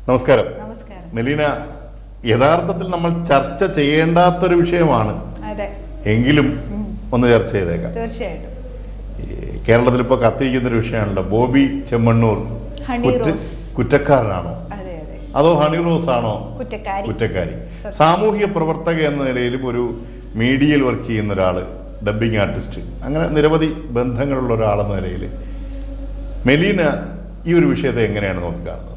നമസ്കാരം. മെലീന, യഥാർത്ഥത്തിൽ നമ്മൾ ചർച്ച ചെയ്യേണ്ടാത്തൊരു വിഷയമാണ്, എങ്കിലും ഒന്ന് ചർച്ച ചെയ്തേക്കാം. തീർച്ചയായിട്ടും. കേരളത്തിൽ ഇപ്പോൾ കത്തിയിരിക്കുന്നൊരു വിഷയമാണല്ലോ, ബോബി ചെമ്മണ്ണൂർ കുറ്റക്കാരനാണോ അതോ ഹണി റോസ് ആണോ കുറ്റക്കാരി? സാമൂഹിക പ്രവർത്തക എന്ന നിലയിലും ഒരു മീഡിയയിൽ വർക്ക് ചെയ്യുന്ന ഒരാള്, ഡബ്ബിംഗ് ആർട്ടിസ്റ്റ്, അങ്ങനെ നിരവധി ബന്ധങ്ങളുള്ള ഒരാളെന്ന നിലയിൽ മെലീന ഈ ഒരു വിഷയത്തെ എങ്ങനെയാണ് നോക്കിക്കാണുന്നത്?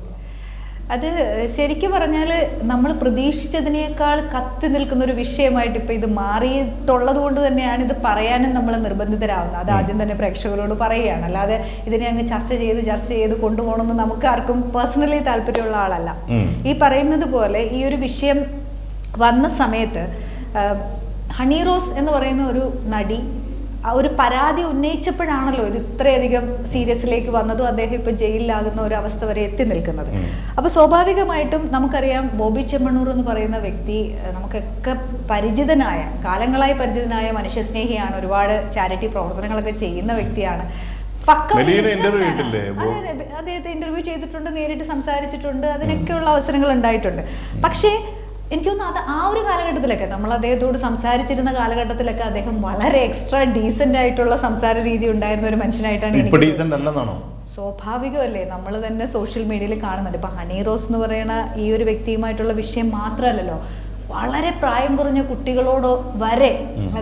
അത് ശരിക്കും പറഞ്ഞാൽ നമ്മൾ പ്രതീക്ഷിച്ചതിനേക്കാൾ കത്തി നിൽക്കുന്ന ഒരു വിഷയമായിട്ട് ഇപ്പൊ ഇത് മാറിയിട്ടുള്ളത് കൊണ്ട് തന്നെയാണ് ഇത് പറയാനും നമ്മൾ നിർബന്ധിതരാകുന്നത്. അത് ആദ്യം തന്നെ പ്രേക്ഷകരോട് പറയുകയാണ്. അല്ലാതെ ഇതിനെ അങ്ങ് ചർച്ച ചെയ്ത് കൊണ്ടുപോകണമെന്ന് നമുക്ക് ആർക്കും പേഴ്സണലി താല്പര്യമുള്ള ആളല്ല. ഈ പറയുന്നത് പോലെ ഈ ഒരു വിഷയം വന്ന സമയത്ത് ഹണി റോസ് എന്ന് പറയുന്ന ഒരു നടി ഒരു പരാതി ഉന്നയിച്ചപ്പോഴാണല്ലോ ഇത് ഇത്രയധികം സീരിയസിലേക്ക് വന്നതും അദ്ദേഹം ഇപ്പൊ ജയിലിലാകുന്ന ഒരു അവസ്ഥ വരെ എത്തി നിൽക്കുന്നത്. അപ്പൊ സ്വാഭാവികമായിട്ടും നമുക്കറിയാം, ബോബി ചെമ്മണ്ണൂർ എന്ന് പറയുന്ന വ്യക്തി നമുക്കൊക്കെ കാലങ്ങളായി പരിചിതനായ മനുഷ്യസ്നേഹിയാണ്. ഒരുപാട് ചാരിറ്റി പ്രവർത്തനങ്ങളൊക്കെ ചെയ്യുന്ന വ്യക്തിയാണ്. അദ്ദേഹത്തെ ഇന്റർവ്യൂ ചെയ്തിട്ടുണ്ട്, നേരിട്ട് സംസാരിച്ചിട്ടുണ്ട്, അതിനൊക്കെയുള്ള അവസരങ്ങൾ ഉണ്ടായിട്ടുണ്ട്. പക്ഷേ എനിക്ക് തോന്നുന്നു അത് ആ ഒരു കാലഘട്ടത്തിലൊക്കെ നമ്മൾ അദ്ദേഹത്തോട് സംസാരിച്ചിരുന്ന കാലഘട്ടത്തിലൊക്കെ അദ്ദേഹം വളരെ എക്സ്ട്രാ ഡീസന്റ് ആയിട്ടുള്ള സംസാര രീതി ഉണ്ടായിരുന്ന ഒരു മനുഷ്യനായിട്ടാണ് എനിക്ക്. സ്വാഭാവികമല്ലേ, നമ്മൾ തന്നെ സോഷ്യൽ മീഡിയയിൽ കാണുന്നുണ്ട്. ഇപ്പൊ ഹണി റോസ് എന്ന് പറയുന്ന ഈ ഒരു വ്യക്തിയുമായിട്ടുള്ള വിഷയം മാത്രമല്ലല്ലോ, വളരെ പ്രായം കുറഞ്ഞ കുട്ടികളോട് വരെ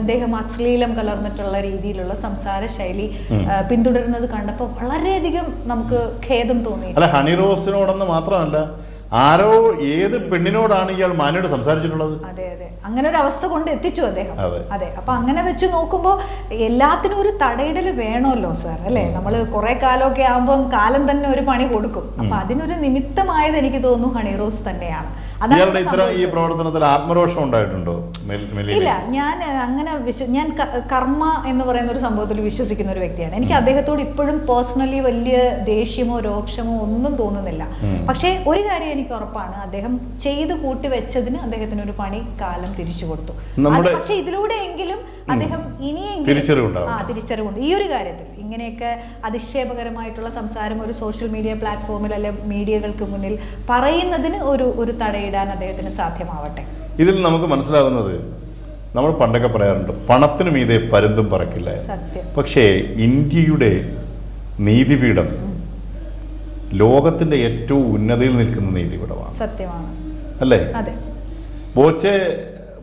അദ്ദേഹം അശ്ലീലം കലർന്നിട്ടുള്ള രീതിയിലുള്ള സംസാര ശൈലി പിന്തുടരുന്നത് കണ്ടപ്പോൾ വളരെയധികം നമുക്ക് ഖേദം തോന്നി. അല്ല, ഹണി റോസിനോടൊന്ന് മാത്രമല്ല, ആരോ ഏത് പെണ്ണിനോടാണ് ഇയാൾ മാനോട് സംസാരിച്ചിട്ടുള്ളത്? അതെ, അങ്ങനെ ഒരു അവസ്ഥ കൊണ്ട് എത്തിച്ചു അദ്ദേഹം. അതെ, അപ്പൊ അങ്ങനെ വെച്ച് നോക്കുമ്പോ എല്ലാത്തിനും ഒരു തടയിടൽ വേണമല്ലോ സാർ, അല്ലെ? നമ്മൾ കുറെ കാലമൊക്കെ ആകുമ്പോൾ കാലം തന്നെ ഒരു പണി കൊടുക്കും. അപ്പൊ അതിനൊരു നിമിത്തമായത് എനിക്ക് തോന്നുന്നു ഹണി റോസ് തന്നെയാണ്. ഈ പ്രവർത്തനത്തിൽ ആത്മരോഷം ഉണ്ടായിട്ടുണ്ടോ? ഇല്ല, ഞാൻ അങ്ങനെ ഞാൻ കർമ്മ എന്ന് പറയുന്ന ഒരു സംഭവത്തിൽ വിശ്വസിക്കുന്ന ഒരു വ്യക്തിയാണ്. എനിക്ക് അദ്ദേഹത്തോട് ഇപ്പോഴും പേഴ്സണലി വലിയ ദേഷ്യമോ രോക്ഷമോ ഒന്നും തോന്നുന്നില്ല. പക്ഷേ ഒരു കാര്യം എനിക്ക് ഉറപ്പാണ്, അദ്ദേഹം ചെയ്ത് കൂട്ടി വെച്ചതിന് അദ്ദേഹത്തിന് ഒരു പണി കാലം തിരിച്ചു കൊടുത്തു. പക്ഷെ ഇതിലൂടെയെങ്കിലും അദ്ദേഹം ഇനിയെങ്കിലും തിരിച്ചറിവുണ്ട് ഈ ഒരു കാര്യത്തിൽ. ഇങ്ങനെയൊക്കെ അധിക്ഷേപകരമായിട്ടുള്ള സംസാരം ഒരു സോഷ്യൽ മീഡിയ പ്ലാറ്റ്ഫോമിൽ അല്ലെ മീഡിയകൾക്ക് മുന്നിൽ പറയുന്നതിന് ഒരു തടയിടാൻ അദ്ദേഹത്തിന് സാധ്യമാവട്ടെ. ഇതിൽ നമുക്ക് മനസ്സിലാവുന്നത്, നമ്മൾ പണ്ടൊക്കെ പറയാറുണ്ട്, പണത്തിനു മീതെ പരുന്തും പറക്കില്ല. പക്ഷേ ഇന്ത്യയുടെ നീതിപീഠം ലോകത്തിന്റെ ഏറ്റവും ഉന്നതിയിൽ നിൽക്കുന്ന നീതിപീഠമാണ്. സത്യമാണ്, അല്ലേ?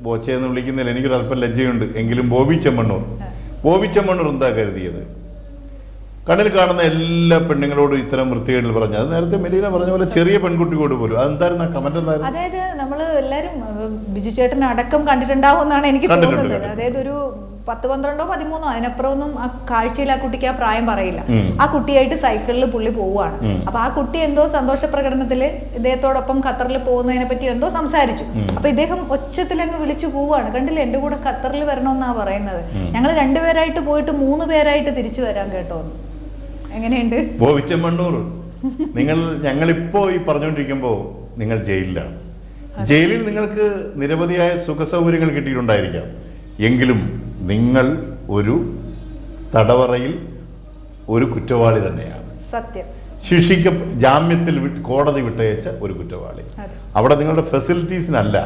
ബോച്ചെ എന്ന് വിളിക്കുന്നതിൽ എനിക്കൊരു അല്പം ലജ്ജയുണ്ട്. എങ്കിലും ബോബി ചെമ്മണ്ണൂർ എന്താ കരുതിയത്? കണ്ണിൽ കാണുന്ന എല്ലാ പെണ്ണുങ്ങളോടും ഇത്തരം വൃത്തികേടിൽ പറഞ്ഞു. അത് നേരത്തെ മെലീന പറഞ്ഞ പോലെ ചെറിയ പെൺകുട്ടിയോട് പോലും. അതെന്തായിരുന്നു കമന്റ്? എന്തായിരുന്നു? അതായത് നമ്മൾ എല്ലാരും ബിജു ചേട്ടൻ അടക്കം കണ്ടിട്ടുണ്ടാവും എന്നാണ് എനിക്ക് തോന്നുന്നത്. അതായത് ഒരു 10-12 13 അതിനപ്പുറമൊന്നും ആ കാഴ്ചയിൽ ആ കുട്ടിക്ക് ആ പ്രായം പറയില്ല. ആ കുട്ടിയായിട്ട് സൈക്കിളിൽ പുള്ളി പോവുകയാണ്. അപ്പൊ ആ കുട്ടി എന്തോ സന്തോഷ പ്രകടനത്തില് ഇദ്ദേഹത്തോടൊപ്പം ഖത്തറിൽ പോകുന്നതിനെ പറ്റി എന്തോ സംസാരിച്ചു. അപ്പൊ ഇദ്ദേഹം ഒച്ചത്തിലങ്ങ് വിളിച്ചു പോവാണ്, കണ്ടില്ല എന്റെ കൂടെ ഖത്തറിൽ വരണമെന്നാ പറയുന്നത്, ഞങ്ങൾ 2 പേരായിട്ട് പോയിട്ട് 3 പേരായിട്ട് തിരിച്ചു വരാൻ കേട്ടോ. എങ്ങനെയുണ്ട് ബോബി ചെമ്മണ്ണൂർ? ഞങ്ങളിപ്പോ ഈ പറഞ്ഞുകൊണ്ടിരിക്കുമ്പോ നിങ്ങൾ ജയിലിലാണ്. ജയിലിൽ നിങ്ങൾക്ക് നിരവധിയായ സുഖസൗകര്യങ്ങൾ കിട്ടിയിട്ടുണ്ടായിരിക്കാം, എങ്കിലും നിങ്ങൾ ഒരു തടവറയിൽ ഒരു കുറ്റവാളി തന്നെയാണ്. സത്യം. ജാമ്യത്തിൽ കോടതി വിട്ടയച്ച ഒരു കുറ്റവാളി. അവിടെ നിങ്ങളുടെ ഫെസിലിറ്റീസിനല്ല,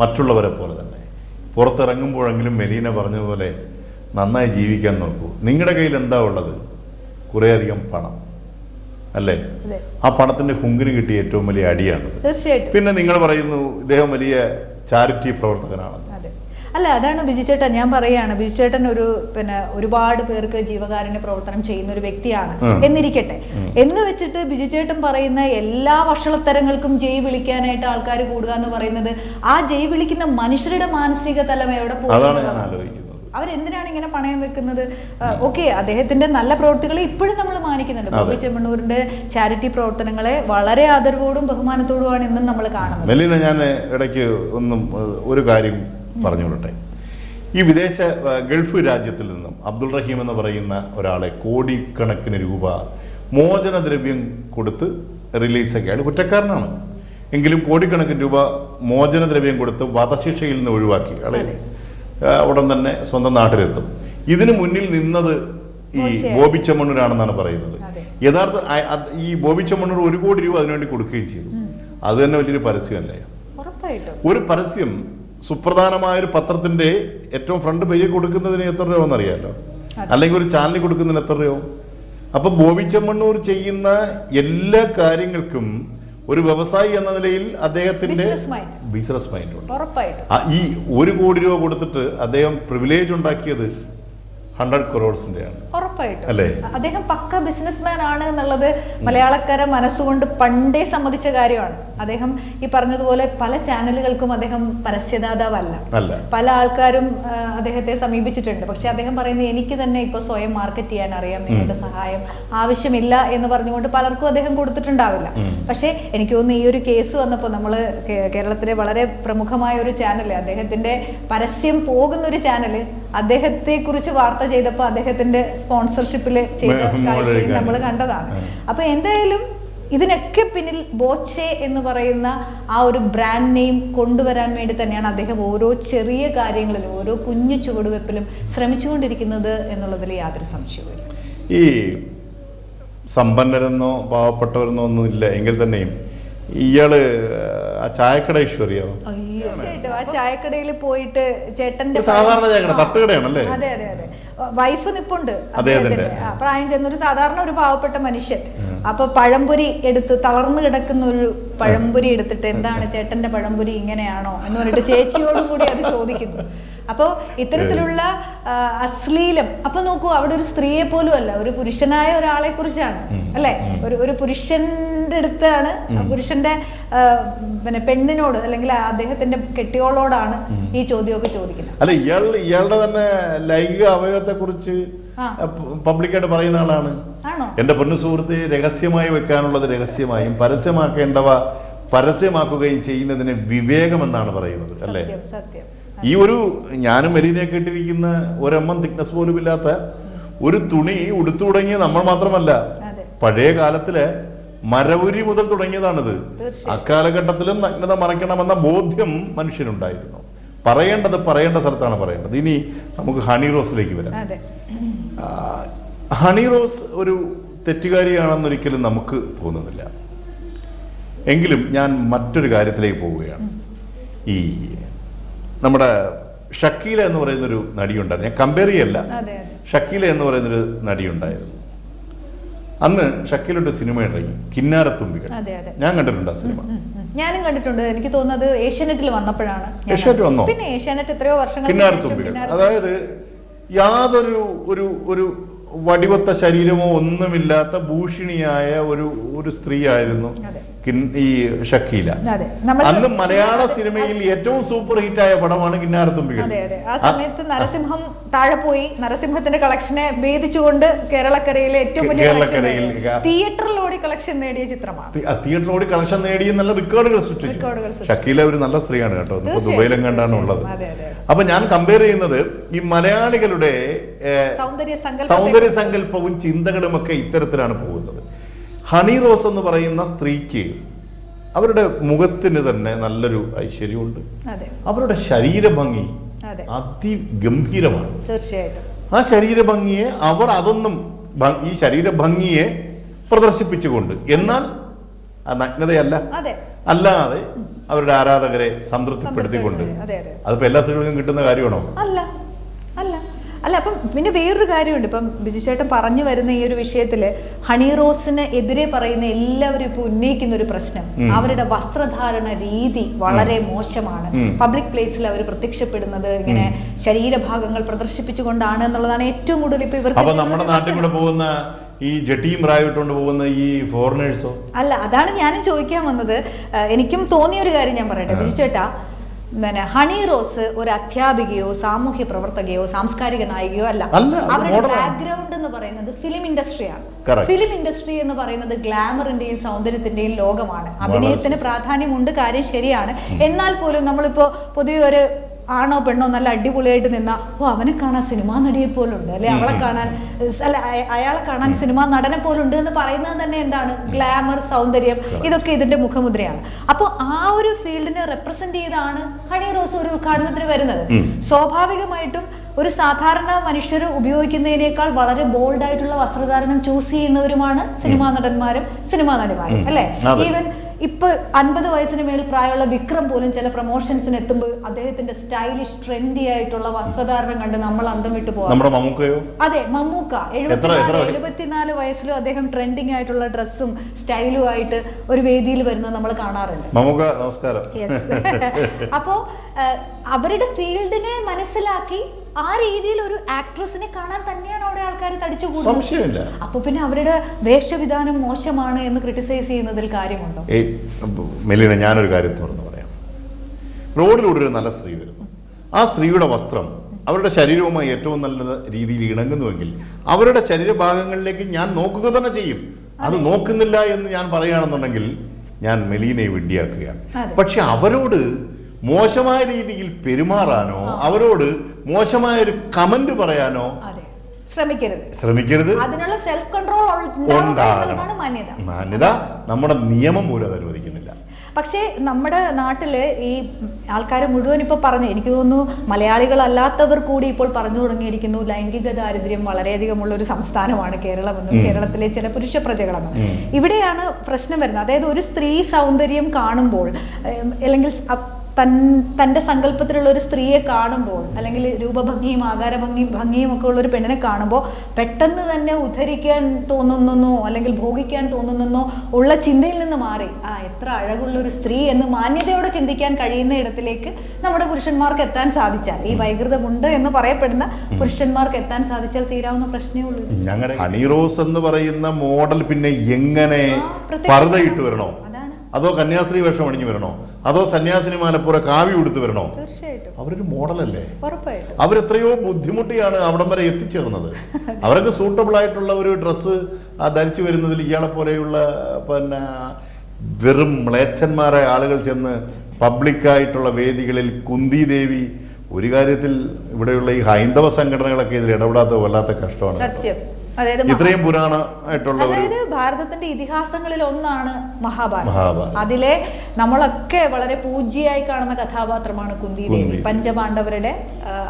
മറ്റുള്ളവരെ പോലെ തന്നെ. പുറത്തിറങ്ങുമ്പോഴെങ്കിലും മെലീന പറഞ്ഞതുപോലെ നന്നായി ജീവിക്കാൻ നോക്കൂ. നിങ്ങളുടെ കയ്യിൽ എന്താ ഉള്ളത്? കുറേയധികം പണം, അല്ലേ? ആ പണത്തിന്റെ ഹുങ്കിന് കിട്ടിയ ഏറ്റവും വലിയ അടിയാണത്. പിന്നെ നിങ്ങൾ പറയുന്നു ഇദ്ദേഹം വലിയ ചാരിറ്റി പ്രവർത്തകനാണെന്ന്. അല്ല, അതാണ് ബിജു ചേട്ടൻ. ഞാൻ പറയുകയാണ്, ബിജു ചേട്ടൻ ഒരുപാട് പേർക്ക് ജീവകാരുണ്യ പ്രവർത്തനം ചെയ്യുന്ന ഒരു വ്യക്തിയാണ് എന്നിരിക്കട്ടെ. എന്ന് വെച്ചിട്ട് ബിജു ചേട്ടൻ പറയുന്ന എല്ലാ വഷളത്തരങ്ങൾക്കും ജയ് വിളിക്കാനായിട്ട് ആൾക്കാർ കൂടുക എന്ന് പറയുന്നത്, ആ ജയ് വിളിക്കുന്ന മനുഷ്യരുടെ മാനസിക തലം എവിടെ പോകും? അവരെന്തിനാണ് ഇങ്ങനെ പണയം വെക്കുന്നത്? ഓക്കെ, അദ്ദേഹത്തിന്റെ നല്ല പ്രവൃത്തികളെ ഇപ്പോഴും നമ്മൾ മാനിക്കുന്നുണ്ട്. ബോബി ചെമ്മണ്ണൂരിന്റെ ചാരിറ്റി പ്രവർത്തനങ്ങളെ വളരെ ആദരവോടും ബഹുമാനത്തോടുമാണ് ഇന്നും നമ്മൾ കാണുന്നത്. മെലീന, ഞാൻ ഇടയ്ക്ക് ഒരു കാര്യം പറഞ്ഞുകൊള്ളട്ടെ. ഈ ഗൾഫ് രാജ്യത്തിൽ നിന്നും അബ്ദുൾ റഹീം എന്ന് പറയുന്ന ഒരാളെ കോടിക്കണക്കിന് രൂപ മോചനദ്രവ്യം കൊടുത്ത് റിലീസൊക്കെ, അയാൾ കുറ്റക്കാരനാണ്, എങ്കിലും കോടിക്കണക്കിന് രൂപ മോചനദ്രവ്യം കൊടുത്ത് വധശിക്ഷയിൽ നിന്ന് ഒഴിവാക്കി അയാളെ ഉടൻ തന്നെ സ്വന്തം നാട്ടിലെത്തും. ഇതിനു മുന്നിൽ നിന്നത് ഈ ബോബി ചെമ്മണ്ണൂരാണെന്നാണ് പറയുന്നത്. യഥാർത്ഥ ഈ ബോബി ചെമ്മണ്ണൂർ 1 കോടി രൂപ അതിനുവേണ്ടി കൊടുക്കുകയും ചെയ്തു. അത് തന്നെ വലിയൊരു പരസ്യമല്ലേ? ഉറപ്പായിട്ടും ഒരു പരസ്യം സുപ്രധാനമായ ഒരു പത്രത്തിന്റെ ഏറ്റവും ഫ്രണ്ട് പേജിൽ കൊടുക്കുന്നതിന് എത്ര രൂപ എന്നറിയാലോ, അല്ലെങ്കിൽ ഒരു ചാനലിൽ കൊടുക്കുന്നതിന് എത്ര രൂപ? അപ്പൊ ബോബി ചെമ്മണ്ണൂർ ചെയ്യുന്ന എല്ലാ കാര്യങ്ങൾക്കും ഒരു വ്യവസായി എന്ന നിലയിൽ അദ്ദേഹത്തിന്റെ ബിസിനസ് മൈൻഡ് ഉണ്ട്. ഈ 1 കോടി രൂപ കൊടുത്തിട്ട് അദ്ദേഹം പ്രിവിലേജ് ഉണ്ടാക്കിയത് 100 crores-ന്റെയാണ്. ഉറപ്പായിട്ടും അദ്ദേഹം പക്ക ബിസിനസ്മാൻ ആണ് എന്നുള്ളത് മലയാളക്കാരെ മനസ്സുകൊണ്ട് പണ്ടേ സമ്മതിച്ച കാര്യമാണ്. അദ്ദേഹം ഈ പറഞ്ഞതുപോലെ പല ചാനലുകൾക്കും അദ്ദേഹം പരസ്യദാതാവല്ല. പല ആൾക്കാരും അദ്ദേഹത്തെ സമീപിച്ചിട്ടുണ്ട്. പക്ഷെ അദ്ദേഹം പറയുന്നത് എനിക്ക് തന്നെ ഇപ്പൊ സ്വയം മാർക്കറ്റ് ചെയ്യാൻ അറിയാം, നിങ്ങളുടെ സഹായം ആവശ്യമില്ല എന്ന് പറഞ്ഞുകൊണ്ട് പലർക്കും അദ്ദേഹം കൊടുത്തിട്ടുണ്ടാവില്ല. പക്ഷെ എനിക്ക് തോന്നുന്നു ഈ ഒരു കേസ് വന്നപ്പോൾ നമ്മള് കേരളത്തിലെ വളരെ പ്രമുഖമായ ഒരു ചാനല്, അദ്ദേഹത്തിന്റെ പരസ്യം പോകുന്ന ഒരു ചാനല് അദ്ദേഹത്തെ കുറിച്ച് വാർത്ത ചെയ്തപ്പോൾ അദ്ദേഹത്തിന്റെ സ്പോൺസർഷിപ്പില് ചെയ്ത കാഴ്ചയും നമ്മൾ കണ്ടതാണ്. അപ്പൊ എന്തായാലും ഇതിനൊക്കെ പിന്നിൽ ബോച്ചെ എന്ന് പറയുന്ന ആ ഒരു ബ്രാൻഡ് നെയിം കൊണ്ടുവരാൻ വേണ്ടി തന്നെയാണ് അദ്ദേഹം ഓരോ ചെറിയ കാര്യങ്ങളിലും ഓരോ കുഞ്ഞു ചുവടുവെപ്പിലും ശ്രമിച്ചുകൊണ്ടിരിക്കുന്നത് എന്നുള്ളതിൽ യാതൊരു സംശയവുമില്ല. ഈ സമ്പന്നരെന്നോ പാവപ്പെട്ടവരെന്നോ ഒന്നും ഇല്ല എങ്കിൽ തന്നെയും ഇയാള് ആ ചായക്കട ഐശ്വര്യോ? തീർച്ചയായിട്ടും ആ ചായക്കടയിൽ പോയിട്ട് ചേട്ടന്റെ സാധാരണ ചായക്കട തട്ടുകടയാണല്ലേ? അതെ അതെ അതെ, വൈഫ് നിപ്പുണ്ട്, പ്രായം ചെന്നൊരു സാധാരണ ഒരു പാവപ്പെട്ട മനുഷ്യൻ. അപ്പൊ പഴംപൊരി എടുത്ത് തളർന്നു കിടക്കുന്ന ഒരു പഴംപൊരി എടുത്തിട്ട് എന്താണ് ചേട്ടന്റെ പഴംപൊരി ഇങ്ങനെയാണോ എന്ന് പറഞ്ഞിട്ട് ചേച്ചിയോടും കൂടി അത് ചോദിക്കുന്നു. അപ്പോൾ ഇത്തരത്തിലുള്ള അശ്ലീലം, അപ്പൊ നോക്കൂ, അവിടെ ഒരു സ്ത്രീയെ പോലും അല്ല, ഒരു പുരുഷനായ ഒരാളെ കുറിച്ചാണ് അല്ലെ, ഒരു പുരുഷന്റെ അടുത്താണ്, പുരുഷന്റെ പിന്നെ പെണ്ണിനോട് അല്ലെങ്കിൽ അദ്ദേഹത്തിന്റെ കെട്ടിയോളോടാണ് ഈ ചോദ്യമൊക്കെ ചോദിക്കുന്നത്. അല്ല, ഇയാളുടെ തന്നെ ലൈംഗിക അവയവത്തെ കുറിച്ച് പബ്ലിക്കായിട്ട് പറയുന്ന ആളാണ്. എന്റെ പൊന്നു സുഹൃത്തെ, രഹസ്യമായി വെക്കാനുള്ളത് രഹസ്യമായും പരസ്യമാക്കേണ്ടവ പരസ്യമാക്കുകയും ചെയ്യുന്നതിന് വിവേകം എന്നാണ് പറയുന്നത് അല്ലേ? സത്യം. ഈ ഒരു ഞാനും മെരീനയൊക്കെ ഇട്ടിരിക്കുന്ന ഒരെണ്ണം തിക്നെസ് പോലും ഇല്ലാത്ത ഒരു തുണി ഉടുത്തു തുടങ്ങിയ നമ്മൾ മാത്രമല്ല, പഴയ കാലത്തിലെ മരവുരി മുതൽ തുടങ്ങിയതാണിത്. അക്കാലഘട്ടത്തിലും നഗ്നത മറയ്ക്കണമെന്ന ബോധ്യം മനുഷ്യനുണ്ടായിരുന്നു. പറയേണ്ട സ്ഥലത്താണ് പറയേണ്ടത്. ഇനി നമുക്ക് ഹണി റോസിലേക്ക് വരാം. ഹണി റോസ് ഒരു തെറ്റുകാരിയാണെന്നൊരിക്കലും നമുക്ക് തോന്നുന്നില്ല. എങ്കിലും ഞാൻ മറ്റൊരു കാര്യത്തിലേക്ക് പോവുകയാണ്. ഈ നമ്മുടെ ഷക്കീല എന്ന് പറയുന്നൊരു നടിയുണ്ടായിരുന്നു. ഞാൻ കമ്പയർ ചെയ്യല്ല, ഷക്കീല എന്ന് പറയുന്നൊരു നടിയുണ്ടായിരുന്നു. അന്ന് ഷക്കീലൊരു സിനിമ ഇറങ്ങി, കിന്നാരത്തുമ്പികൾ. ഞാൻ കണ്ടിട്ടുണ്ട് ആ സിനിമ. ഞാനും കണ്ടിട്ടുണ്ട്. എനിക്ക് തോന്നുന്നത് ഏഷ്യാനെറ്റിൽ വന്നപ്പോഴാണ്. ഏഷ്യാനെറ്റ് വന്നോ? പിന്നെ ഏഷ്യാനെറ്റ് എത്രയോ വർഷങ്ങൾ. കിന്നാരത്തുമ്പികൾ, അതായത് യാതൊരു ഒരു വടിവത്ത ശരീരമോ ഒന്നുമില്ലാത്ത ഭൂഷിണിയായ ഒരു സ്ത്രീ ആയിരുന്നു ഈ ഷക്കീല. അന്ന് മലയാള സിനിമയിൽ ഏറ്റവും സൂപ്പർ ഹിറ്റായ പടമാണ് കിന്നാരത്തുമ്പികൾ. ആ സമയത്ത് നരസിംഹം താഴെ പോയി, നരസിംഹത്തിന്റെ കളക്ഷനെ ഭേദിച്ചുകൊണ്ട് കേരളക്കരയിലെ ഏറ്റവും വലിയ തിയേറ്ററിലോടി കളക്ഷൻ നേടിയ ചിത്രമാണ്. തിയേറ്ററിലോടി കളക്ഷൻ നേടിയ നല്ല റെക്കോർഡുകൾ സൃഷ്ടിച്ചു. ഷക്കീല ഒരു നല്ല സ്ത്രീയാണ് കേട്ടോ, ദുബൈയിലും കണ്ടാണ് ഉള്ളത്. അപ്പൊ ഞാൻ കമ്പയർ ചെയ്യുന്നത് ഈ മലയാളികളുടെ സൗന്ദര്യ സങ്കല്പവും ചിന്തകളും ഒക്കെ ഇത്തരത്തിലാണ് പോകുന്നത്. ഹണി റോസ് എന്ന് പറയുന്ന സ്ത്രീക്ക് അവരുടെ മുഖത്തിന് തന്നെ നല്ലൊരു ഐശ്വര്യമുണ്ട്. അവരുടെ ശരീരഭംഗി അതിഗംഭീരമാണ്. തീർച്ചയായിട്ടും ആ ശരീരഭംഗിയെ അവർ ഈ ശരീരഭംഗിയെ പ്രദർശിപ്പിച്ചുകൊണ്ട്, എന്നാൽ ആ നഗ്നതയല്ല, അല്ലാതെ അവരുടെ ആരാധകരെ സംതൃപ്തിപ്പെടുത്തിക്കൊണ്ട്. അതിപ്പോ എല്ലാ സ്ത്രീകൾക്കും കിട്ടുന്ന കാര്യമാണോ? അല്ല. അപ്പം പിന്നെ വേറൊരു കാര്യമുണ്ട്. ഇപ്പം ബിജു ചേട്ടൻ പറഞ്ഞു വരുന്ന ഈ ഒരു വിഷയത്തില് ഹണി റോസിന് എതിരെ പറയുന്ന എല്ലാവരും ഇപ്പൊ ഉന്നയിക്കുന്ന ഒരു പ്രശ്നം, അവരുടെ വസ്ത്രധാരണ രീതി വളരെ മോശമാണ്. പബ്ലിക് പ്ലേസിൽ അവർ പ്രത്യക്ഷപ്പെടുന്നത് ഇങ്ങനെ ശരീരഭാഗങ്ങൾ പ്രദർശിപ്പിച്ചുകൊണ്ടാണ് എന്നുള്ളതാണ് ഏറ്റവും കൂടുതൽ ഇപ്പൊ ഇവർക്ക്. നമ്മുടെ നാട്ടിൽ കൂടെ പോകുന്ന ഈ ജട്ടിയും പ്രായമായിട്ടുണ്ട് പോകുന്ന ഈ ഫോറിനേഴ്സോ? അല്ല, അതാണ് ഞാനും ചോദിക്കാൻ വന്നത്. എനിക്കും തോന്നിയ ഒരു കാര്യം ഞാൻ പറയട്ടെ ബിജു ചേട്ടാ. ഹണി റോസ് ഒരു അധ്യാപികയോ സാമൂഹ്യ പ്രവർത്തകയോ സാംസ്കാരിക നായികയോ അല്ല. അവരുടെ ബാക്ക്ഗ്രൗണ്ട് എന്ന് പറയുന്നത് ഫിലിം ഇൻഡസ്ട്രിയാണ്. ഫിലിം ഇൻഡസ്ട്രി എന്ന് പറയുന്നത് ഗ്ലാമറിന്റെയും സൗന്ദര്യത്തിന്റെയും ലോകമാണ്. അഭിനയത്തിന് പ്രാധാന്യമുണ്ട്, കാര്യം ശരിയാണ്. എന്നാൽ പോലും നമ്മളിപ്പോ പൊതുവെ ഒരു ആണോ പെണ്ണോ നല്ല അടിപൊളിയായിട്ട് നിന്നാ അവനെ കാണാൻ സിനിമാ നടിയെ പോലുണ്ട്, അല്ലെ അവളെ കാണാൻ അയാളെ കാണാൻ സിനിമാ നടനെ പോലുണ്ട് എന്ന് പറയുന്നത് തന്നെ എന്താണ്? ഗ്ലാമർ, സൗന്ദര്യം, ഇതൊക്കെ ഇതിന്റെ മുഖമുദ്രയാണ്. അപ്പൊ ആ ഒരു ഫീൽഡിനെ റെപ്രസെന്റ് ചെയ്താണ് ഹണി റോസ് ഒരു ഉദ്ഘാടനത്തിന് വരുന്നത്. സ്വാഭാവികമായിട്ടും ഒരു സാധാരണ മനുഷ്യർ ഉപയോഗിക്കുന്നതിനേക്കാൾ വളരെ ബോൾഡ് ആയിട്ടുള്ള വസ്ത്രധാരണം ചൂസ് ചെയ്യുന്നവരുമാണ് സിനിമാ നടന്മാരും സിനിമാ നടിമാരും അല്ലെ. ഇപ്പൊ 50 വയസ്സിന് മേൽ പ്രായമുള്ള വിക്രം പോലും ചില പ്രൊമോഷൻസിന് എത്തുമ്പോൾ അദ്ദേഹത്തിന്റെ സ്റ്റൈലിഷ് ട്രെൻഡി ആയിട്ടുള്ള വസ്ത്രധാരണം കണ്ട് നമ്മൾ അന്തം വിട്ടു പോകാം. നമ്മുടെ മമ്മൂക്കയോ? അതെ, മമ്മൂക്ക 74 വയസ്സിലും അദ്ദേഹം ട്രെൻഡിങ് ആയിട്ടുള്ള ഡ്രസ്സും സ്റ്റൈലും ആയിട്ട് ഒരു വേദിയിൽ വരുന്നത് നമ്മൾ കാണാറുണ്ട്. മമ്മൂക്ക നമസ്കാരം. അപ്പോ അവരുടെ ഫീൽഡിനെ മനസ്സിലാക്കി ആ രീതിയിൽ ഒരു ആക്ട്രസിനെ കാണാൻ തന്നെയാണ് അവിടെ ആൾക്കാർ തടിച്ചു കൂടുന്നത്. അപ്പൊ പിന്നെ അവരുടെ വേഷവിധാനം മോശമാണ് എന്ന് ക്രിട്ടിസൈസ് ചെയ്യുന്നതിൽ കാര്യമുണ്ടോ? മെലീന, ഞാനൊരു കാര്യം തുറന്നു പറയാം. റോഡിലൂടെ ഒരു നല്ല സ്ത്രീ വരുന്നു. ആ സ്ത്രീയുടെ വസ്ത്രം അവരുടെ ശരീരവുമായി ഏറ്റവും നല്ല രീതിയിൽ ഇണങ്ങുന്നുവെങ്കിൽ അവരുടെ ശരീരഭാഗങ്ങളിലേക്ക് ഞാൻ നോക്കുക തന്നെ ചെയ്യും. അത് നോക്കുന്നില്ല എന്ന് ഞാൻ പറയുകയാണെന്നുണ്ടെങ്കിൽ ഞാൻ മെലീനയെ വിഡ്ഢിയാക്കുകയാണ്. പക്ഷെ അവരോട് മോശമായ രീതിയിൽ പെരുമാറാനോ അവരോട് മോശമായ ഒരു കമന്റ് പറയാനോ ശ്രമിക്കരുത്. അതിനുള്ള സെൽഫ് കൺട്രോൾ ഉണ്ടാകണം. മാന്യത നമ്മുടെ നിയമം പോലും അത് അനുവദിക്കുന്നില്ല. പക്ഷേ നമ്മുടെ നാട്ടില് ഈ ആൾക്കാർ മുഴുവൻ ഇപ്പൊ പറഞ്ഞു, എനിക്ക് തോന്നുന്നു മലയാളികളല്ലാത്തവർ കൂടി ഇപ്പോൾ പറഞ്ഞു തുടങ്ങിയിരിക്കുന്നു, ലൈംഗിക ദാരിദ്ര്യം വളരെയധികമുള്ള ഒരു സംസ്ഥാനമാണ് കേരളമെന്നും കേരളത്തിലെ ചില പുരുഷ പ്രജകളെന്നും. ഇവിടെയാണ് പ്രശ്നം വരുന്നത്. അതായത് ഒരു സ്ത്രീ സൗന്ദര്യം കാണുമ്പോൾ അല്ലെങ്കിൽ തൻ്റെ സങ്കല്പത്തിലുള്ള ഒരു സ്ത്രീയെ കാണുമ്പോൾ അല്ലെങ്കിൽ രൂപഭംഗിയും ഭംഗിയും ഒക്കെ ഉള്ള ഒരു പെണ്ണിനെ കാണുമ്പോൾ പെട്ടെന്ന് തന്നെ ഉദ്ധരിക്കാൻ തോന്നുന്നെന്നോ അല്ലെങ്കിൽ ഭോഗിക്കാൻ തോന്നുന്നെന്നോ ഉള്ള ചിന്തയിൽ നിന്ന് മാറി എത്ര അഴകുള്ള ഒരു സ്ത്രീ എന്ന് മാന്യതയോടെ ചിന്തിക്കാൻ കഴിയുന്ന ഇടത്തിലേക്ക് നമ്മുടെ പുരുഷന്മാർക്ക് എത്താൻ സാധിച്ചാൽ, ഈ വൈകൃതമുണ്ട് എന്ന് പറയപ്പെടുന്ന പുരുഷന്മാർക്ക് എത്താൻ സാധിച്ചാൽ തീരാവുന്ന പ്രശ്നമേ ഉള്ളൂ. ഞങ്ങളുടെ ഹണി റോസ് എന്ന് പറയുന്ന മോഡൽ പിന്നെ എങ്ങനെ പർദ്ദയിട്ട് വരണോ, അതോ കന്യാസ്ത്രീ വേഷം അണിഞ്ഞു വരണോ, അതോ സന്യാസിനി മാലപ്പുറ കാവ്യ ഉടുത്ത് വരണോ? അവരൊരു മോഡലല്ലേ. അവരെത്രയോ ബുദ്ധിമുട്ടിയാണ് അവിടം വരെ എത്തിച്ചേർന്നത്. അവർക്ക് സൂട്ടബിൾ ആയിട്ടുള്ള ഒരു ഡ്രസ്സ് ധരിച്ചു വരുന്നതിൽ ഇയാളെ പോലെയുള്ള പിന്നെ വെറും മ്ലേച്ഛന്മാരായ ആളുകൾ ചെന്ന് പബ്ലിക്കായിട്ടുള്ള വേദികളിൽ കുന്തി ദേവി ഒരു കാര്യത്തിൽ ഇവിടെയുള്ള ഈ ഹൈന്ദവ സംഘടനകളൊക്കെ ഇതിൽ ഇടപെടാത്ത വല്ലാത്ത കഷ്ടമാണ്. സത്യം. ഇത്രയും പുരാണമായിട്ടുള്ള ഭാരതത്തിന്റെ ഇതിഹാസങ്ങളിൽ ഒന്നാണ് മഹാഭാരതം. അതിലെ നമ്മളൊക്കെ വളരെ പൂജ്യയായി കാണുന്ന കഥാപാത്രമാണ് കുന്തിദേവി, പഞ്ചപാണ്ഡവരുടെ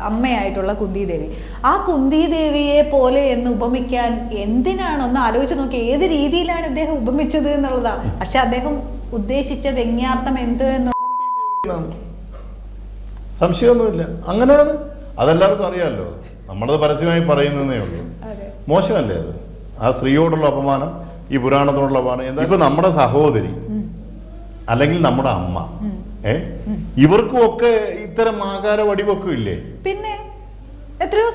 അമ്മയായിട്ടുള്ള കുന്തിദേവി. ആ കുന്തിദേവിയെ പോലെ എന്ന് ഉപമിക്കാൻ എന്തിനാണ് ഒന്ന് ആലോചിച്ച് നോക്കി, ഏത് രീതിയിലാണ് ഇദ്ദേഹം ഉപമിച്ചത് എന്നുള്ളതാ. പക്ഷെ അദ്ദേഹം ഉദ്ദേശിച്ച വ്യംഗ്യാർത്ഥം എന്ത് എന്നുള്ളത് സംശയമൊന്നുമില്ല. അങ്ങനെയാണ്, അതെല്ലാവർക്കും അറിയാമല്ലോ. നമ്മളത് പരസ്യമായി പറയുന്നതേ ഉള്ളൂ. മോശമല്ലേ അത്? ആ സ്ത്രീയോടുള്ള അപമാനം, ഈ പുരാണത്തോടുള്ള അപമാനം. എന്താ ഇപ്പൊ നമ്മുടെ സഹോദരി അല്ലെങ്കിൽ നമ്മുടെ അമ്മ ഇവർക്കും ഒക്കെ ഇത്തരം ആകാര വടിവൊക്കെ ഇല്ലേ? പിന്നെ എത്രയോ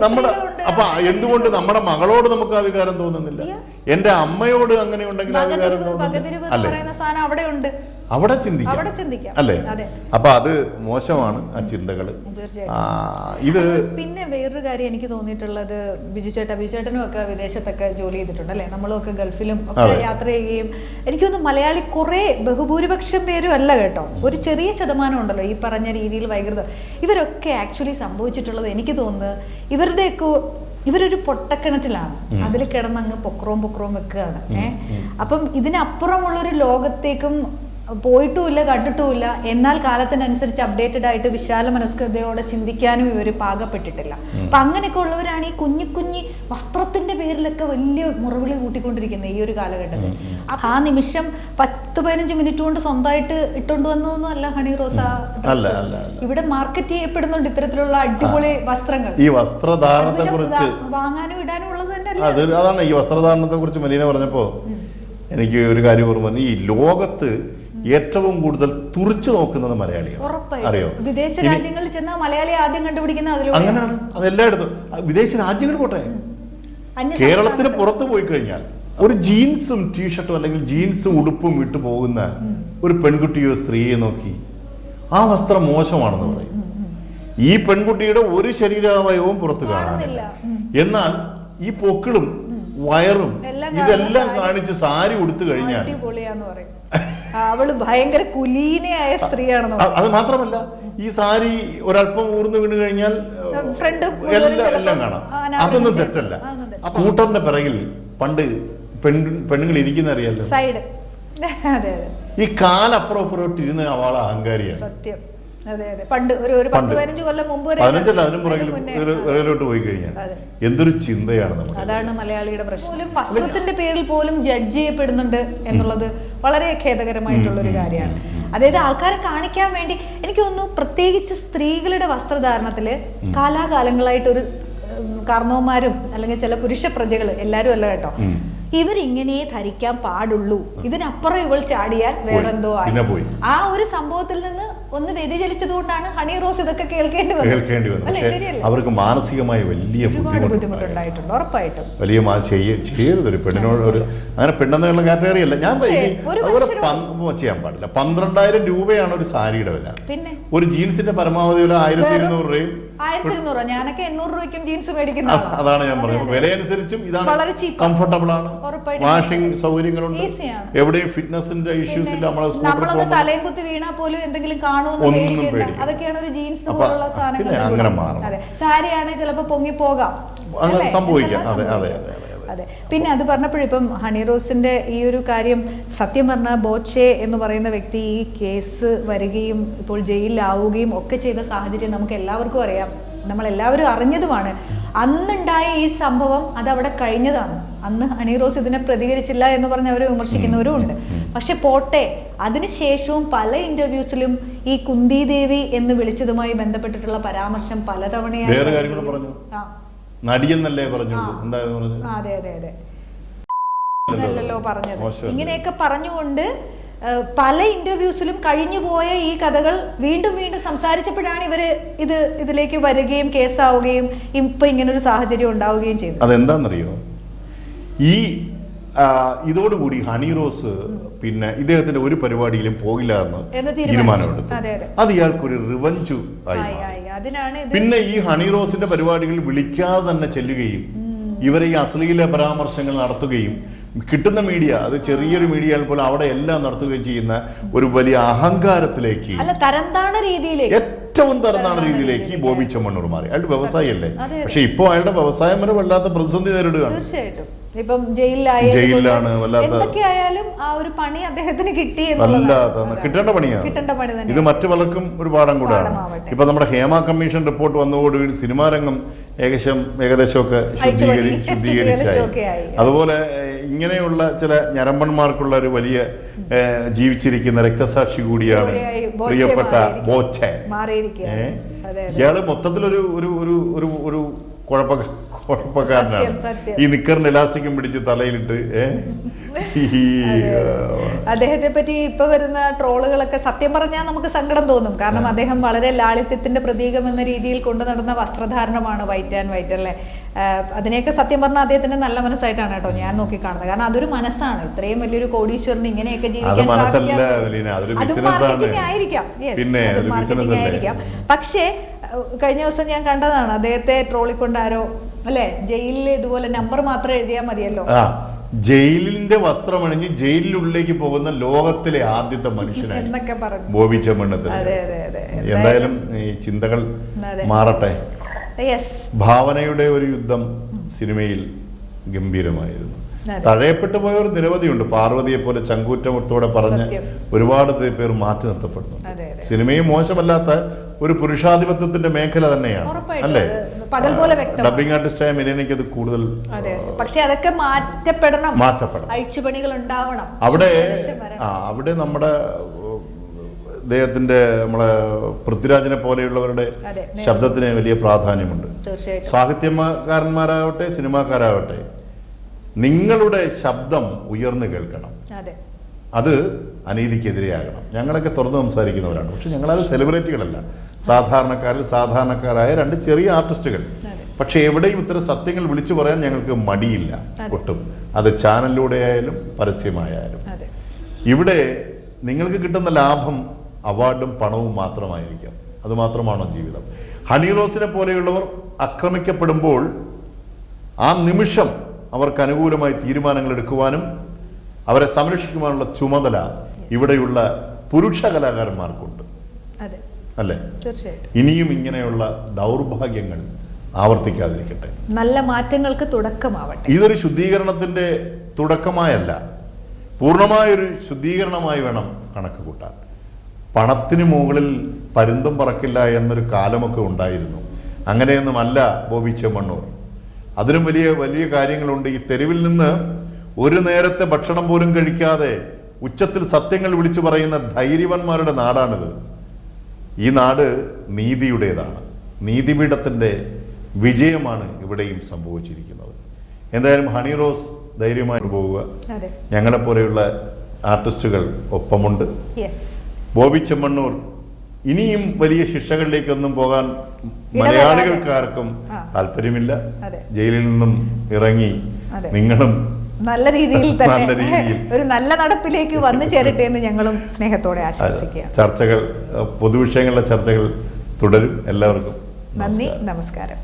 നമ്മുടെ അപ്പൊ എന്തുകൊണ്ട് നമ്മുടെ മകളോട് നമുക്ക് ആ വികാരം തോന്നുന്നില്ല? എന്റെ അമ്മയോട് അങ്ങനെ ഉണ്ടെങ്കിൽ ആ വികാരം തോന്നുന്നില്ല. അവിടെ ചിന്തിക്കാം അല്ലേ? അപ്പൊ അത് മോശമാണ് ആ ചിന്തകള്. ഇത് പിന്നെ വേറൊരു കാര്യം എനിക്ക് തോന്നിയിട്ടുള്ളത്, ബിജുചേട്ടനും ഒക്കെ വിദേശത്തൊക്കെ ജോലി ചെയ്തിട്ടുണ്ട് അല്ലെ, നമ്മളും ഒക്കെ ഗൾഫിലും ഒക്കെ യാത്ര ചെയ്യുകയും എനിക്ക് തോന്നുന്നു മലയാളി ബഹുഭൂരിപക്ഷം പേരും അല്ല കേട്ടോ, ഒരു ചെറിയ ശതമാനം ഉണ്ടല്ലോ ഈ പറഞ്ഞ രീതിയിൽ വൈകൃതം. ഇവരൊക്കെ ആക്ച്വലി സംഭവിച്ചിട്ടുള്ളത് എനിക്ക് തോന്നുന്നത് ഇവരൊരു പൊട്ടക്കിണറ്റിലാണ്, അതിൽ കിടന്നങ്ങ് പൊക്രോം വെക്കുകയാണ്. അപ്പം ഇതിനപ്പുറമുള്ളൊരു ലോകത്തേക്കും പോയിട്ടുമില്ല കണ്ടിട്ടുമില്ല. എന്നാൽ കാലത്തിനനുസരിച്ച് അപ്ഡേറ്റഡ് ആയിട്ട് വിശാല മനസ്കൃതയോടെ ചിന്തിക്കാനും ഇവർ പാകപ്പെട്ടിട്ടില്ല. അപ്പൊ അങ്ങനെയൊക്കെ ഉള്ളവരാണ് ഈ കുഞ്ഞി വസ്ത്രത്തിന്റെ പേരിലൊക്കെ വലിയ മുറവിളി കൂട്ടിക്കൊണ്ടിരിക്കുന്നത് ഈ ഒരു കാലഘട്ടത്തിൽ. ആ നിമിഷം 10-15 മിനിറ്റ് കൊണ്ട് സ്വന്തമായിട്ട് ഇട്ടുകൊണ്ട് വന്നൊന്നും അല്ല ഹണി റോസ. ഇവിടെ മാർക്കറ്റ് ചെയ്യപ്പെടുന്നുണ്ട് ഇത്തരത്തിലുള്ള അടിപൊളി വസ്ത്രങ്ങൾ. ഈ വസ്ത്രധാരണത്തെ കുറിച്ച് വാങ്ങാനും ഇടാനും ഉള്ളത് തന്നെ അതാണ്. ഈ വസ്ത്രധാരണത്തെ കുറിച്ച് മെലീന പറഞ്ഞപ്പോ എനിക്ക് ഒരു കാര്യം ഓർമ്മ വന്നു. ഈ ലോകത്ത് ഏറ്റവും കൂടുതൽ തുറിച്ചു നോക്കുന്നത് മലയാളിയാണ്. അറിയോ? വിദേശ രാജ്യങ്ങളിൽ ചെന്നാൽ മലയാളി ആദ്യം കണ്ടുപിടിക്കുന്നത് അങ്ങനെയാണ്. അതെല്ലായിടത്തും വിദേശ രാജ്യങ്ങൾ പോട്ടെ, കേരളത്തിന് പുറത്ത് പോയി കഴിഞ്ഞാൽ ഒരു ജീൻസും ടീഷർട്ടും അല്ലെങ്കിൽ ജീൻസും ഉടുപ്പും ഇട്ട് പോകുന്ന ഒരു പെൺകുട്ടിയോ സ്ത്രീയെ നോക്കി ആ വസ്ത്രം മോശമാണെന്ന് പറയും. ഈ പെൺകുട്ടിയുടെ ഒരു ശരീരാവയവവും പുറത്ത് കാണാനില്ല. എന്നാൽ ഈ പൊക്കിളും വയറും ഇതെല്ലാം കാണിച്ച് സാരി ഉടുത്തു കഴിഞ്ഞാൽ അവള് ഭയങ്കര കുലീനയായ സ്ത്രീയാണെന്ന്. അത് മാത്രമല്ല, ഈ സാരി ഒരല്പം ഊർന്നു വീണ് കഴിഞ്ഞാൽ എല്ലാം കാണാം. അതൊന്നും തെറ്റല്ല. സ്കൂട്ടറിന്റെ പിറകിൽ പണ്ട് പെണ്ണുങ്ങൾ ഇരിക്കുന്ന അറിയാലോ, സൈഡ്. ഈ കാലപ്പുറം അപ്പുറം ഇരുന്ന അവളെ അഹങ്കാരിയാണ്. സത്യം. പണ്ട് ഒരു 10-15 കൊല്ലം മുമ്പ് 15 അതിനും പുറകിലോട്ട് പോയി കഴിഞ്ഞാൽ എന്തൊരു ചിന്തയാണ് നമുക്ക്. അതാണ് മലയാളിയുടെ പ്രശ്നം. വസ്ത്രത്തിന്റെ പേരിൽ പോലും ജഡ്ജ് ചെയ്യപ്പെടുന്നുണ്ട് എന്നുള്ളത് വളരെ ഖേദകരമായിട്ടുള്ളൊരു കാര്യമാണ്. അതായത് ആൾക്കാരെ കാണിക്കാൻ വേണ്ടി എനിക്ക് തോന്നുന്നു, പ്രത്യേകിച്ച് സ്ത്രീകളുടെ വസ്ത്രധാരണത്തിൽ കാലാകാലങ്ങളായിട്ടൊരു കാരണവന്മാരും അല്ലെങ്കിൽ ചില പുരുഷ പ്രജകൾ, എല്ലാവരും അല്ല കേട്ടോ, ഇവരിങ്ങനെ ധരിക്കാൻ പാടുള്ളൂ, ഇതിനപ്പുറം ഇവൾ ചാടിയാൽ വേറെന്തോ ആയി. ആ ഒരു സംഭവത്തിൽ നിന്ന് ഒന്ന് വ്യതിചലിച്ചത് കൊണ്ടാണ് ഹണി റോസ് ഇതൊക്കെ കേൾക്കേണ്ടി വന്നത്. അവർക്ക് മാനസികമായി വലിയ ബുദ്ധിമുട്ടുണ്ടായിട്ടുണ്ട്, ഉറപ്പായിട്ടും. വലിയ ചെയ്യരുത് ഒരു പെണ്ണിനോട്. ഒരു അങ്ങനെ പെണ്ണെന്നുള്ള കാറ്റഗറി അല്ല ഞാൻ അതുപോലെ ചെയ്യാൻ പാടില്ല. 12,000 രൂപയാണ് ഒരു സാരിയുടെ വില. പിന്നെ ഒരു ജീൻസിന്റെ പരമാവധി വില 1,200 രൂപയും 1,200. ഞാനൊക്കെ 800 രൂപയ്ക്കും ജീൻസ് മേടിക്കുന്ന. അതാണ് ഞാൻ പറഞ്ഞത്. വില അനുസരിച്ചും ഇതാണ്, കംഫർട്ടബിൾ ആണ്, വാഷിംഗ് സൗകര്യങ്ങളുണ്ട്, എവിടെയും ഫിറ്റ്നസിന്റെ ഇഷ്യൂസ് ഇല്ല. നമ്മളൊന്ന് തലയും കുത്തി വീണാ പോലും എന്തെങ്കിലും കാണുമെന്ന് പേടിക്കേണ്ട. അതൊക്കെയാണ് ഒരു ജീൻസ് പോലുള്ള സാധനങ്ങൾ. അങ്ങനെ മാറും. അതെ, സാരിയാണെങ്കിൽ ചിലപ്പോ പൊങ്ങിപ്പോകാം, സംഭവിക്കാം. അതെ അതെ അതെ. അതെ. പിന്നെ അത് പറഞ്ഞപ്പോഴും ഇപ്പം ഹണി റോസിന്റെ ഈ ഒരു കാര്യം, സത്യം പറഞ്ഞാൽ ബോച്ചെ എന്ന് പറയുന്ന വ്യക്തി ഈ കേസ് വരികയും ഇപ്പോൾ ജയിലിലാവുകയും ഒക്കെ ചെയ്ത സാഹചര്യം നമുക്ക് എല്ലാവർക്കും അറിയാം, നമ്മളെല്ലാവരും അറിഞ്ഞതുമാണ്. അന്നുണ്ടായ ഈ സംഭവം അതവിടെ കഴിഞ്ഞതാണ്. അന്ന് ഹണി റോസ് ഇതിനെ പ്രതികരിച്ചില്ല എന്ന് പറഞ്ഞ് അവരെ വിമർശിക്കുന്നവരും ഉണ്ട്. പക്ഷെ പോട്ടെ, അതിനുശേഷവും പല ഇന്റർവ്യൂസിലും ഈ കുന്തി ദേവി എന്ന് വിളിച്ചതുമായി ബന്ധപ്പെട്ടിട്ടുള്ള പരാമർശം പലതവണയായി നടിയെന്നല്ലേ പറഞ്ഞുള്ളൂ. അതെ അതെ അതെ, അല്ലല്ലോ പറഞ്ഞത്. ഇങ്ങനെയൊക്കെ പറഞ്ഞുകൊണ്ട് പല ഇന്റർവ്യൂസിലും കഴിഞ്ഞുപോയ ഈ കഥകൾ വീണ്ടും വീണ്ടും സംസാരിച്ചപ്പോഴാണ് ഇതിലേക്ക് വരികയും കേസാവുകയും ഇപ്പൊ ഇങ്ങനൊരു സാഹചര്യം ഉണ്ടാവുകയും ചെയ്തു. അതെന്താണെന്നറിയോ, ഈ ഇതോടുകൂടി ഹണി റോസ് പിന്നെ ഇദ്ദേഹത്തിന്റെ ഒരു പരിപാടിയിലും പോകില്ല എന്ന് തീരുമാനമെടുത്തു. അത് ഇയാൾക്കൊരു റിവഞ്ചു ആയി. പിന്നെ ഈ ഹണി റോസിന്റെ പരിപാടികളിൽ വിളിക്കാതെ തന്നെ ചെല്ലുകയും ഇവരെ ഈ അശ്ലീല പരാമർശങ്ങൾ നടത്തുകയും കിട്ടുന്ന മീഡിയ, അത് ചെറിയൊരു മീഡിയ പോലും അവിടെ എല്ലാം നടത്തുകയും ചെയ്യുന്ന ഒരു വലിയ അഹങ്കാരത്തിലേക്ക്, ഏറ്റവും തരംതാണ രീതിയിലേക്ക് ബോബി ചെമ്മണ്ണൂർ മാറി. അയാളുടെ വ്യവസായല്ലേ, പക്ഷെ ഇപ്പൊ അയാളുടെ വ്യവസായം വരെ വല്ലാത്ത പ്രതിസന്ധി നേരിടുകയാണ്. തീർച്ചയായിട്ടും ഇപ്പം ജയിലിലാണ്. എന്തൊക്കെയായാലും ആ ഒരു പണി അദ്ദേഹത്തിന് കിട്ടി, കിട്ടേണ്ട പണിയാണ്. ഇത് മറ്റു പലർക്കും ഒരു പാഠം കൂടാണ്. ഇപ്പൊ നമ്മുടെ ഹേമ കമ്മീഷൻ റിപ്പോർട്ട് വന്നതോടുകൂടി സിനിമാ രംഗം ഏകദേശമൊക്കെ ശുദ്ധീകരിച്ചായി. അതുപോലെ ഇങ്ങനെയുള്ള ചില ഞരമ്പന്മാർക്കുള്ള ഒരു വലിയ ജീവിച്ചിരിക്കുന്ന രക്തസാക്ഷി കൂടിയാണ് പ്രിയപ്പെട്ട ബോച്ചെ. ഇയാള് മൊത്തത്തിലൊരു ഒരു കുഴപ്പക്കാരനാണ്. ഈ നിക്കറിന് ഇലാസ്റ്റിക്കും പിടിച്ച് തലയിലിട്ട് അദ്ദേഹത്തെ പറ്റി ഇപ്പൊ വരുന്ന ട്രോളുകളൊക്കെ സത്യം പറഞ്ഞാൽ നമുക്ക് സങ്കടം തോന്നും. കാരണം അദ്ദേഹം വളരെ ലാളിത്യത്തിന്റെ പ്രതീകം എന്ന രീതിയിൽ കൊണ്ടു നടന്ന വസ്ത്രധാരണമാണ് വൈറ്റ് ആൻഡ് വൈറ്റ് അല്ലേ. അതിനെയൊക്കെ സത്യം പറഞ്ഞാൽ അദ്ദേഹത്തിന്റെ നല്ല മനസ്സായിട്ടാണ് കേട്ടോ ഞാൻ നോക്കി കാണുന്നത്. കാരണം അതൊരു മനസ്സാണ്. ഇത്രയും വലിയൊരു കോടീശ്വരന് ഇങ്ങനെയൊക്കെ ജീവിക്കാൻ ആയിരിക്കാം. പക്ഷേ കഴിഞ്ഞ ദിവസം ഞാൻ കണ്ടതാണ്, അദ്ദേഹത്തെ ട്രോളിക്കൊണ്ടാരോ അല്ലെ, ജയിലിൽ ഇതുപോലെ നമ്പർ മാത്രം എഴുതിയാൽ മതിയല്ലോ. ജയിലിന്റെ വസ്ത്രമണിഞ്ഞ് ജയിലിനുള്ളിലേക്ക് പോകുന്ന ലോകത്തിലെ ആദ്യത്തെ മനുഷ്യനാണ് ബോബി ചെമ്മണ്ണൂർ. എന്തായാലും ഈ ചിന്തകൾ മാറട്ടെ. ഭാവനയുടെ ഒരു യുദ്ധം സിനിമയിൽ ഗംഭീരമായിരുന്നു. തഴയപ്പെട്ടു പോയവർ നിരവധിയുണ്ട്. പാർവതിയെ പോലെ ചങ്കൂറ്റത്തോടെ പറഞ്ഞ് ഒരുപാട് പേർ മാറ്റി നിർത്തപ്പെടുന്നു. സിനിമയും മോശമല്ലാത്ത ഒരു പുരുഷാധിപത്യത്തിന്റെ മേഖല തന്നെയാണ് അല്ലേ. ഡബിംഗ് ആർട്ടിസ്റ്റായ മെരീനയ്ക്ക് അത് കൂടുതൽ, പക്ഷെ അതൊക്കെ മാറ്റപ്പെടണം. അഴിച്ചുപണികൾ ഉണ്ടാവണം. അവിടെ നമ്മുടെ അദ്ദേഹത്തിന്റെ നമ്മളെ പൃഥ്വിരാജിനെ പോലെയുള്ളവരുടെ ശബ്ദത്തിന് വലിയ പ്രാധാന്യമുണ്ട്. സാഹിത്യകാരന്മാരാവട്ടെ സിനിമാക്കാരാവട്ടെ, നിങ്ങളുടെ ശബ്ദം ഉയർന്നു കേൾക്കണം. അത് അനീതിക്കെതിരെയാകണം. ഞങ്ങളൊക്കെ തുറന്ന് സംസാരിക്കുന്നവരാണ്, പക്ഷെ ഞങ്ങളത് സെലിബ്രിറ്റികളല്ല, സാധാരണക്കാരായ രണ്ട് ചെറിയ ആർട്ടിസ്റ്റുകൾ. പക്ഷെ എവിടെയും ഇത്തരം സത്യങ്ങൾ വിളിച്ചു പറയാൻ ഞങ്ങൾക്ക് മടിയില്ല ഒട്ടും. അത് ചാനലിലൂടെ ആയാലും പരസ്യമായാലും. ഇവിടെ നിങ്ങൾക്ക് കിട്ടുന്ന ലാഭം അവാർഡും പണവും മാത്രമായിരിക്കാം. അതുമാത്രമാണോ ജീവിതം? ഹണി റോസിനെ പോലെയുള്ളവർ ആക്രമിക്കപ്പെടുമ്പോൾ ആ നിമിഷം അവർക്ക് അനുകൂലമായി തീരുമാനങ്ങൾ എടുക്കുവാനും അവരെ സംരക്ഷിക്കുവാനുള്ള ചുമതല ഇവിടെയുള്ള പുരുഷ കലാകാരന്മാർക്കുണ്ട് അല്ലേ. ഇനിയും ഇങ്ങനെയുള്ള ദൗർഭാഗ്യങ്ങൾ ആവർത്തിക്കാതിരിക്കട്ടെ. നല്ല മാറ്റങ്ങൾക്ക് തുടക്കമാവട്ടെ. ഇതൊരു ശുദ്ധീകരണത്തിന്റെ തുടക്കമായല്ല, പൂർണ്ണമായൊരു ശുദ്ധീകരണമായി വേണം കണക്ക് കൂട്ടാൻ. പണത്തിന് മുകളിൽ പരുന്തും പറക്കില്ല എന്നൊരു കാലമൊക്കെ ഉണ്ടായിരുന്നു. അങ്ങനെയൊന്നുമല്ല ബോബി ചെമ്മണ്ണൂർ. അതിനും വലിയ വലിയ കാര്യങ്ങളുണ്ട്. ഈ തെരുവിൽ നിന്ന് ഒരു നേരത്തെ ഭക്ഷണം പോലും കഴിക്കാതെ ഉച്ചത്തിൽ സത്യങ്ങൾ വിളിച്ചു പറയുന്ന ധൈര്യവാന്മാരുടെ നാടാണിത്. ഈ നാട് നീതിയുടേതാണ്. നീതിപീഠത്തിൻ്റെ വിജയമാണ് ഇവിടെയും സംഭവിച്ചിരിക്കുന്നത്. എന്തായാലും ഹണി റോസ് ധൈര്യമായി പോവുക. ഞങ്ങളെപ്പോലെയുള്ള ആർട്ടിസ്റ്റുകൾ ഒപ്പമുണ്ട്. ബോബി ചെമ്മണ്ണൂർ ഇനിയും വലിയ ശിക്ഷകളിലേക്കൊന്നും പോകാൻ മലയാളികൾക്കാർക്കും താല്പര്യമില്ല. ജയിലിൽ നിന്നും ഇറങ്ങി നിങ്ങളും നല്ല രീതിയിൽ തന്നെ ഒരു നല്ല നടപ്പിലേക്ക് വന്നു ചേരട്ടെ എന്ന് ഞങ്ങളും സ്നേഹത്തോടെ ആശംസിക്കുക. ചർച്ചകൾ, പൊതുവിഷയങ്ങളിലെ ചർച്ചകൾ തുടരും. എല്ലാവർക്കും നന്ദി, നമസ്കാരം.